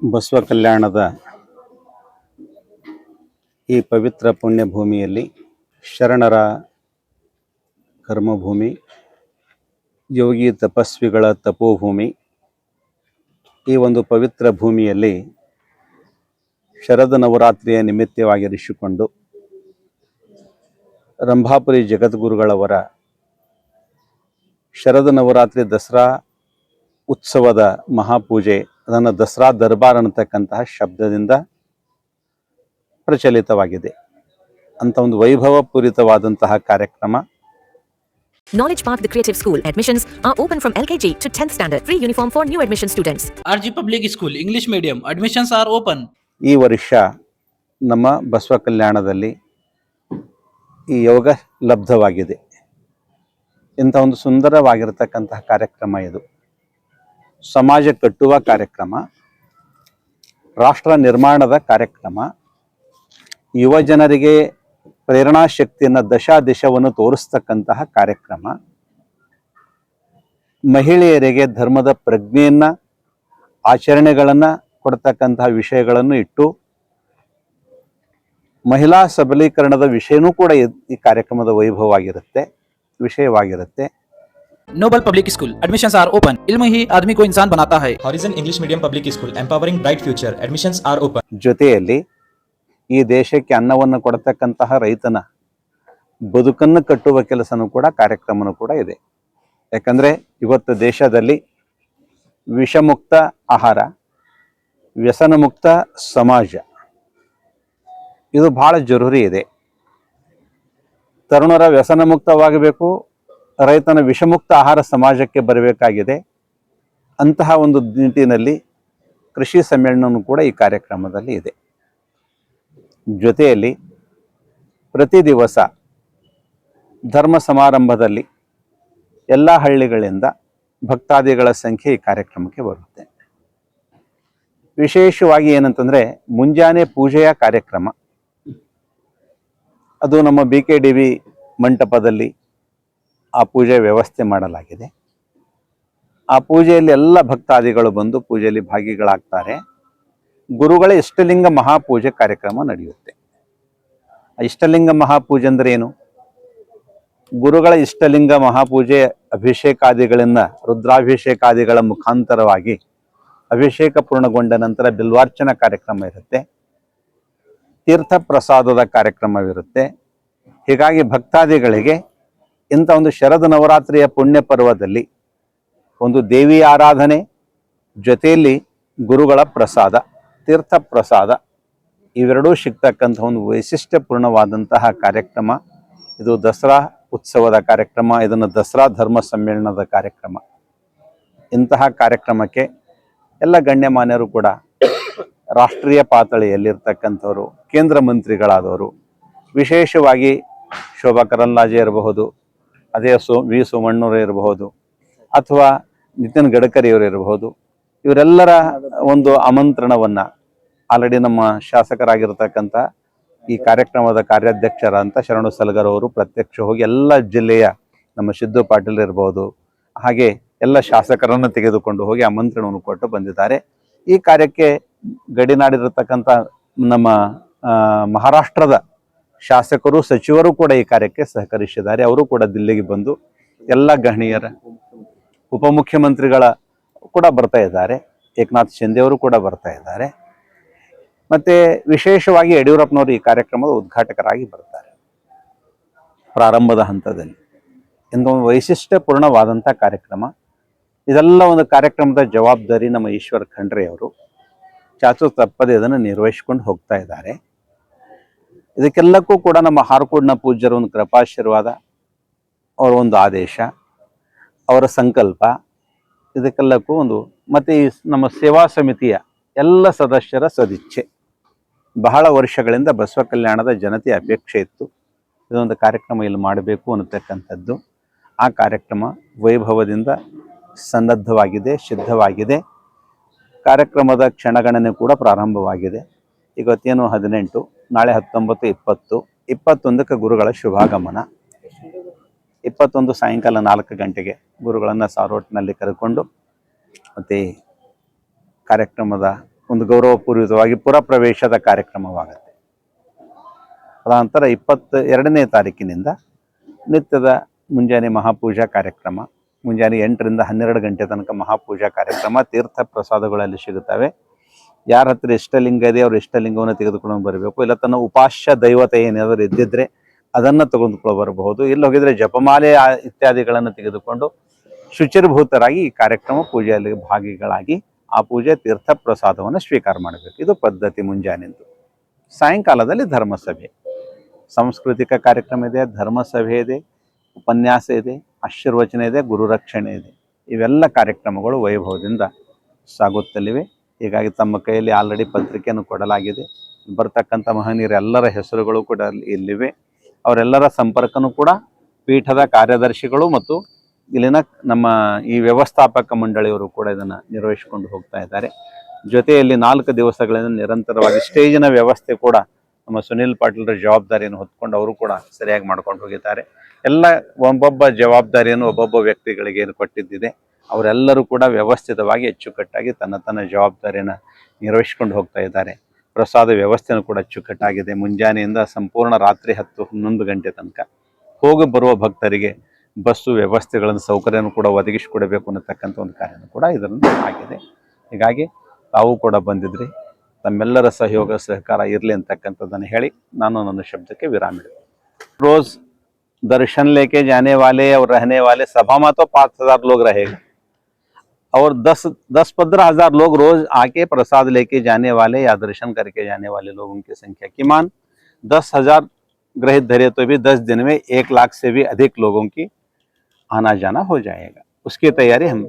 ಬಸವ ಕಲ್ಯಾಣದ ಈ ಪವಿತ್ರ ಪುಣ್ಯಭೂಮಿಯಲ್ಲಿ ಶರಣರ ಕರ್ಮಭೂಮಿ, ಯೋಗಿ ತಪಸ್ವಿಗಳ ತಪೋಭೂಮಿ. ಈ ಒಂದು ಪವಿತ್ರ ಭೂಮಿಯಲ್ಲಿ ಶರद ನವರಾತ್ರಿಯ ನಿಮಿತ್ತವಾಗಿರಿಸಿಕೊಂಡು ರಂಭಾಪುರಿ ಜಗದ್ಗುರುಗಳವರ ಶರद ನವರಾತ್ರಿ ದಸರಾ ಉತ್ಸವದ ಮಹಾಪೂಜೆ, ಅದನ್ನು ದಸರಾ ದರ್ಬಾರ್ ಅನ್ನತಕ್ಕಂತಹ ಶಬ್ದದಿಂದ ಪ್ರಚಲಿತವಾಗಿದೆ. ಅಂತ ಒಂದು ವೈಭವಪೂರಿತವಾದಂತಹ ಕಾರ್ಯಕ್ರಮ. Knowledge Park The Creative School admissions are open from LKG to 10th standard. Free uniform for new admission students. RG Public School English Medium admissions are open. ಈ ವರ್ಷ ನಮ್ಮ ಬಸವ ಕಲ್ಯಾಣದಲ್ಲಿ ಈ ಯೋಗ ಲಬ್ಧವಾಗಿದೆ. ಇಂಥ ಒಂದು ಸುಂದರವಾಗಿರತಕ್ಕಂತಹ ಕಾರ್ಯಕ್ರಮ ಇದು. ಸಮಾಜ ಕಟ್ಟುವ ಕಾರ್ಯಕ್ರಮ, ರಾಷ್ಟ್ರ ನಿರ್ಮಾಣದ ಕಾರ್ಯಕ್ರಮ, ಯುವ ಜನರಿಗೆ ಪ್ರೇರಣಾ ಶಕ್ತಿಯನ್ನು ದಶಾದಿಶವನ್ನು ತೋರಿಸ್ತಕ್ಕಂತಹ ಕಾರ್ಯಕ್ರಮ, ಮಹಿಳೆಯರಿಗೆ ಧರ್ಮದ ಪ್ರಜ್ಞೆಯನ್ನ ಆಚರಣೆಗಳನ್ನು ಕೊಡ್ತಕ್ಕಂತಹ ವಿಷಯಗಳನ್ನು ಇಟ್ಟು ಮಹಿಳಾ ಸಬಲೀಕರಣದ ವಿಷಯನೂ ಕೂಡ ಈ ಕಾರ್ಯಕ್ರಮದ ವೈಭವವಾಗಿರುತ್ತೆ, ವಿಷಯವಾಗಿರುತ್ತೆ. Noble Public School admissions are open. इल्म ही आदमी को इंसान बनाता है. Horizon English Medium Public School empowering bright future admissions are open. ಜೊತೆಯಲ್ಲಿ ಈ ದೇಶಕ್ಕೆ ಅನ್ನವನ್ನು ಕೊಡತಕ್ಕಂತಹ ರೈತನ ಬದುಕನ್ನು ಕಟ್ಟುವ ಕೆಲಸನೂ ಕೂಡ ಕಾರ್ಯಕ್ರಮನೂ ಕೂಡ ಇದೆ. ಯಾಕಂದರೆ ಇವತ್ತು ದೇಶದಲ್ಲಿ ವಿಷಮುಕ್ತ ಆಹಾರ, ವ್ಯಸನ ಮುಕ್ತ ಸಮಾಜ ಇದು ಬಹಳ ಜರೂರಿ ಇದೆ. ತರುಣರ ವ್ಯಸನ ಮುಕ್ತವಾಗಬೇಕು, ರೈತನ ವಿಷಮುಕ್ತ ಆಹಾರ ಸಮಾಜಕ್ಕೆ ಬರಬೇಕಾಗಿದೆ. ಅಂತಹ ಒಂದು ನಿಟ್ಟಿನಲ್ಲಿ ಕೃಷಿ ಸಮ್ಮೇಳನವೂ ಕೂಡ ಈ ಕಾರ್ಯಕ್ರಮದಲ್ಲಿ ಇದೆ. ಜೊತೆಯಲ್ಲಿ ಪ್ರತಿ ದಿವಸ ಧರ್ಮ ಸಮಾರಂಭದಲ್ಲಿ ಎಲ್ಲ ಹಳ್ಳಿಗಳಿಂದ ಭಕ್ತಾದಿಗಳ ಸಂಖ್ಯೆ ಈ ಕಾರ್ಯಕ್ರಮಕ್ಕೆ ಬರುತ್ತೆ. ವಿಶೇಷವಾಗಿ ಏನಂತಂದರೆ ಮುಂಜಾನೆ ಪೂಜೆಯ ಕಾರ್ಯಕ್ರಮ, ಅದು ನಮ್ಮ BKDV ಮಂಟಪದಲ್ಲಿ ಆ ಪೂಜೆ ವ್ಯವಸ್ಥೆ ಮಾಡಲಾಗಿದೆ. ಆ ಪೂಜೆಯಲ್ಲಿ ಎಲ್ಲ ಭಕ್ತಾದಿಗಳು ಬಂದು ಪೂಜೆಯಲ್ಲಿ ಭಾಗಿಗಳಾಗ್ತಾರೆ. ಗುರುಗಳ ಇಷ್ಟಲಿಂಗ ಮಹಾಪೂಜೆ ಕಾರ್ಯಕ್ರಮ ನಡೆಯುತ್ತೆ. ಇಷ್ಟಲಿಂಗ ಮಹಾಪೂಜೆ ಅಂದರೆ ಏನು? ಗುರುಗಳ ಇಷ್ಟಲಿಂಗ ಮಹಾಪೂಜೆ ಅಭಿಷೇಕಾದಿಗಳನ್ನು ರುದ್ರಾಭಿಷೇಕಾದಿಗಳ ಮುಖಾಂತರವಾಗಿ ಅಭಿಷೇಕ ಪೂರ್ಣಗೊಂಡ ನಂತರ ಬಿಲ್ವಾರ್ಚನಾ ಕಾರ್ಯಕ್ರಮ ಇರುತ್ತೆ, ತೀರ್ಥ ಪ್ರಸಾದದ ಕಾರ್ಯಕ್ರಮವಿರುತ್ತೆ. ಹೀಗಾಗಿ ಭಕ್ತಾದಿಗಳಿಗೆ ಇಂಥ ಒಂದು ಶರद ನವರಾತ್ರಿಯ ಪುಣ್ಯ ಪರ್ವದಲ್ಲಿ ಒಂದು ದೇವಿ ಆರಾಧನೆ ಜೊತೆಯಲ್ಲಿ ಗುರುಗಳ ಪ್ರಸಾದ, ತೀರ್ಥ ಪ್ರಸಾದ ಇವೆರಡೂ ಸಿಗ್ತಕ್ಕಂಥ ಒಂದು ವೈಶಿಷ್ಟ್ಯಪೂರ್ಣವಾದಂತಹ ಕಾರ್ಯಕ್ರಮ. ಇದು ದಸರಾ ಉತ್ಸವದ ಕಾರ್ಯಕ್ರಮ, ಇದನ್ನು ದಸರಾ ಧರ್ಮ ಸಮ್ಮೇಳನದ ಕಾರ್ಯಕ್ರಮ. ಇಂತಹ ಕಾರ್ಯಕ್ರಮಕ್ಕೆ ಎಲ್ಲ ಗಣ್ಯಮಾನ್ಯರು ಕೂಡ ರಾಷ್ಟ್ರೀಯ ಪಾತಳಿಯಲ್ಲಿರ್ತಕ್ಕಂಥವರು, ಕೇಂದ್ರ ಮಂತ್ರಿಗಳಾದವರು, ವಿಶೇಷವಾಗಿ ಶೋಭಾ ಕರಂದ್ಲಾಜೆ ಇರಬಹುದು, ಅದೇ ವಿ ಸೋಮಣ್ಣವರು ಇರಬಹುದು, ಅಥವಾ ನಿತಿನ್ ಗಡ್ಕರಿಯವರು ಇರಬಹುದು, ಇವರೆಲ್ಲರ ಒಂದು ಆಮಂತ್ರಣವನ್ನು ಆಲ್ರೆಡಿ ನಮ್ಮ ಶಾಸಕರಾಗಿರ್ತಕ್ಕಂಥ ಈ ಕಾರ್ಯಕ್ರಮದ ಕಾರ್ಯಾಧ್ಯಕ್ಷರಂತ ಶರಣು ಸಲಗರ್ ಅವರು ಪ್ರತ್ಯಕ್ಷ ಹೋಗಿ ಎಲ್ಲ ಜಿಲ್ಲೆಯ ನಮ್ಮ ಸಿದ್ದು ಪಾಟೀಲ್ ಇರಬಹುದು, ಹಾಗೆ ಎಲ್ಲ ಶಾಸಕರನ್ನು ತೆಗೆದುಕೊಂಡು ಹೋಗಿ ಆಮಂತ್ರಣವನ್ನು ಕೊಟ್ಟು ಬಂದಿದ್ದಾರೆ. ಈ ಕಾರ್ಯಕ್ಕೆ ಗಡಿನಾಡಿರತಕ್ಕಂಥ ನಮ್ಮ ಮಹಾರಾಷ್ಟ್ರದ ಶಾಸಕರು, ಸಚಿವರು ಕೂಡ ಈ ಕಾರ್ಯಕ್ಕೆ ಸಹಕರಿಸಿದ್ದಾರೆ. ಅವರು ಕೂಡ ದಿಲ್ಲಿಗೆ ಬಂದು ಎಲ್ಲ ಗಣ್ಯರ, ಉಪಮುಖ್ಯಮಂತ್ರಿಗಳ ಕೂಡ ಬರ್ತಾ ಇದ್ದಾರೆ, ಏಕನಾಥ್ ಶಿಂದೆ ಅವರು ಕೂಡ ಬರ್ತಾ ಇದ್ದಾರೆ. ಮತ್ತು ವಿಶೇಷವಾಗಿ ಯಡಿಯೂರಪ್ಪನವರು ಈ ಕಾರ್ಯಕ್ರಮದ ಉದ್ಘಾಟಕರಾಗಿ ಬರ್ತಾರೆ ಪ್ರಾರಂಭದ ಹಂತದಲ್ಲಿ. ಇದೊಂದು ವೈಶಿಷ್ಟ್ಯಪೂರ್ಣವಾದಂಥ ಕಾರ್ಯಕ್ರಮ. ಇದೆಲ್ಲ ಒಂದು ಕಾರ್ಯಕ್ರಮದ ಜವಾಬ್ದಾರಿ ನಮ್ಮ ಈಶ್ವರ್ ಖಂಡ್ರೆ ಅವರು ಚಾಚು ತಪ್ಪದೆ ಇದನ್ನು ನಿರ್ವಹಿಸ್ಕೊಂಡು ಹೋಗ್ತಾ ಇದ್ದಾರೆ. ಇದಕ್ಕೆಲ್ಲಕ್ಕೂ ಕೂಡ ನಮ್ಮ ಹಾರ್ಕೋಡ್ನ ಪೂಜ್ಯರ ಒಂದು ಕೃಪಾಶೀರ್ವಾದ, ಅವರ ಒಂದು ಆದೇಶ, ಅವರ ಸಂಕಲ್ಪ, ಇದಕ್ಕೆಲ್ಲಕ್ಕೂ ಒಂದು ಮತ್ತು ಈ ನಮ್ಮ ಸೇವಾ ಸಮಿತಿಯ ಎಲ್ಲ ಸದಸ್ಯರ ಸದಿಚ್ಛೆ. ಬಹಳ ವರ್ಷಗಳಿಂದ ಬಸವ ಕಲ್ಯಾಣದ ಜನತೆಯ ಅಪೇಕ್ಷೆ ಇತ್ತು, ಇದೊಂದು ಕಾರ್ಯಕ್ರಮ ಇಲ್ಲಿ ಮಾಡಬೇಕು ಅನ್ನತಕ್ಕಂಥದ್ದು. ಆ ಕಾರ್ಯಕ್ರಮ ವೈಭವದಿಂದ ಸನ್ನದ್ಧವಾಗಿದೆ, ಸಿದ್ಧವಾಗಿದೆ. ಕಾರ್ಯಕ್ರಮದ ಕ್ಷಣಗಣನೆ ಕೂಡ ಪ್ರಾರಂಭವಾಗಿದೆ. ಇವತ್ತೇನು 18, ನಾಳೆ 19, 20, 21ಕ್ಕೆ ಗುರುಗಳ ಶುಭಾಗಮನ. 21 ಸಾಯಂಕಾಲ 4 ಗಂಟೆಗೆ ಗುರುಗಳನ್ನು ಸಾರೋಟ್ನಲ್ಲಿ ಕರೆಕೊಂಡು ಮತ್ತು ಕಾರ್ಯಕ್ರಮದ ಒಂದು ಗೌರವಪೂರ್ವಕವಾಗಿ ಪುರಪ್ರವೇಶದ ಕಾರ್ಯಕ್ರಮವಾಗುತ್ತೆ. ಅದಾನಂತರ 22ನೇ ತಾರೀಕಿನಿಂದ ನಿತ್ಯದ ಮುಂಜಾನೆ ಮಹಾಪೂಜಾ ಕಾರ್ಯಕ್ರಮ, ಮುಂಜಾನೆ 8ರಿಂದ 12 ಗಂಟೆ ತನಕ ಮಹಾಪೂಜಾ ಕಾರ್ಯಕ್ರಮ, ತೀರ್ಥ ಪ್ರಸಾದಗಳಲ್ಲಿ ಸಿಗುತ್ತವೆ. ಯಾರ ಹತ್ರ ಇಷ್ಟಲಿಂಗ ಇದೆ ಅವ್ರು ಇಷ್ಟಲಿಂಗವನ್ನು ತೆಗೆದುಕೊಂಡು ಬರಬೇಕು. ಇಲ್ಲ ತನ್ನ ಉಪಾಸ್ಯ ದೈವತೆ ಏನಾದರೂ ಇದ್ದಿದ್ರೆ ಅದನ್ನು ತೆಗೆದುಕೊಂಡು ಬರಬಹುದು. ಇಲ್ಲಿ ಹೋಗಿದ್ರೆ ಜಪಮಾಲೆ ಇತ್ಯಾದಿಗಳನ್ನು ತೆಗೆದುಕೊಂಡು ಶುಚಿರ್ಭೂತರಾಗಿ ಈ ಕಾರ್ಯಕ್ರಮ ಪೂಜೆಯಲ್ಲಿ ಭಾಗಿಗಳಾಗಿ ಆ ಪೂಜೆ ತೀರ್ಥ ಪ್ರಸಾದವನ್ನು ಸ್ವೀಕಾರ ಮಾಡಬೇಕು. ಇದು ಪದ್ಧತಿ ಮುಂಜಾನೆಂದು. ಸಾಯಂಕಾಲದಲ್ಲಿ ಧರ್ಮಸಭೆ, ಸಾಂಸ್ಕೃತಿಕ ಕಾರ್ಯಕ್ರಮ ಇದೆ, ಧರ್ಮಸಭೆ ಇದೆ, ಉಪನ್ಯಾಸ ಇದೆ, ಆಶೀರ್ವಚನ ಇದೆ, ಗುರುರಕ್ಷಣೆ ಇದೆ. ಇವೆಲ್ಲ ಕಾರ್ಯಕ್ರಮಗಳು ವೈಭವದಿಂದ ಸಾಗುತ್ತಲಿವೆ. ಹೀಗಾಗಿ ತಮ್ಮ ಕೈಯಲ್ಲಿ ಆಲ್ರೆಡಿ ಪತ್ರಿಕೆಯನ್ನು ಕೊಡಲಾಗಿದೆ. ಬರ್ತಕ್ಕಂಥ ಮಹನೀಯರೆಲ್ಲರ ಹೆಸರುಗಳು ಕೂಡ ಇಲ್ಲಿವೆ. ಅವರೆಲ್ಲರ ಸಂಪರ್ಕನೂ ಕೂಡ ಪೀಠದ ಕಾರ್ಯದರ್ಶಿಗಳು ಮತ್ತು ಇಲ್ಲಿನ ನಮ್ಮ ಈ ವ್ಯವಸ್ಥಾಪಕ ಮಂಡಳಿಯವರು ಕೂಡ ಇದನ್ನು ನಿರ್ವಹಿಸಿಕೊಂಡು ಹೋಗ್ತಾ ಇದ್ದಾರೆ. ಜೊತೆಯಲ್ಲಿ 4 ದಿವಸಗಳಿಂದ ನಿರಂತರವಾಗಿ ಸ್ಟೇಜಿನ ವ್ಯವಸ್ಥೆ ಕೂಡ ನಮ್ಮ ಸುನಿಲ್ ಪಾಟೀಲ್ರ ಜವಾಬ್ದಾರಿಯನ್ನು ಹೊತ್ಕೊಂಡು ಅವರು ಕೂಡ ಸರಿಯಾಗಿ ಮಾಡ್ಕೊಂಡು ಹೋಗಿದ್ದಾರೆ. ಎಲ್ಲ ಒಬ್ಬೊಬ್ಬ ಜವಾಬ್ದಾರಿಯನ್ನು ಒಬ್ಬೊಬ್ಬ ವ್ಯಕ್ತಿಗಳಿಗೆ ಏನು ಕೊಟ್ಟಿದ್ದಿದೆ ಅವರೆಲ್ಲರೂ ಕೂಡ ವ್ಯವಸ್ಥಿತವಾಗಿ ಅಚ್ಚುಕಟ್ಟಾಗಿ ತನ್ನ ಜವಾಬ್ದಾರಿಯನ್ನು ನಿರ್ವಹಿಸ್ಕೊಂಡು ಹೋಗ್ತಾ ಇದ್ದಾರೆ. ಪ್ರಸಾದ ವ್ಯವಸ್ಥೆಯೂ ಕೂಡ ಅಚ್ಚುಕಟ್ಟಾಗಿದೆ. ಮುಂಜಾನೆಯಿಂದ ಸಂಪೂರ್ಣ ರಾತ್ರಿ 10-11 ಗಂಟೆ ತನಕ ಹೋಗಿ ಬರುವ ಭಕ್ತರಿಗೆ ಬಸ್ಸು ವ್ಯವಸ್ಥೆಗಳನ್ನು ಸೌಕರ್ಯನೂ ಕೂಡ ಒದಗಿಸಿಕೊಡಬೇಕು ಅನ್ನತಕ್ಕಂಥ ಒಂದು ಕಾರ್ಯನೂ ಕೂಡ ಇದರಲ್ಲಿ ಆಗಿದೆ. ಹೀಗಾಗಿ ತಾವು ಕೂಡ ಬಂದಿದ್ರಿ, ತಮ್ಮೆಲ್ಲರ ಸಹಯೋಗ ಸಹಕಾರ ಇರಲಿ ಅಂತಕ್ಕಂಥದ್ದನ್ನು ಹೇಳಿ ನಾನು ನನ್ನ ಶಬ್ದಕ್ಕೆ ವಿರಾಮ ಇಡ್ತೀನಿ. ರೋज़ दर्शन लेके जाने वाले और रहने वाले सभा में तो 5,000 लोग रहेगा और 10-15 हज़ार लोग रोज आके प्रसाद लेके जाने वाले या दर्शन करके जाने वाले लोगों की संख्या किमान 10,000 ग्रहित धरे तो भी 10 दिन में 1 लाख से भी अधिक लोगों की आना जाना हो जाएगा. उसकी तैयारी हम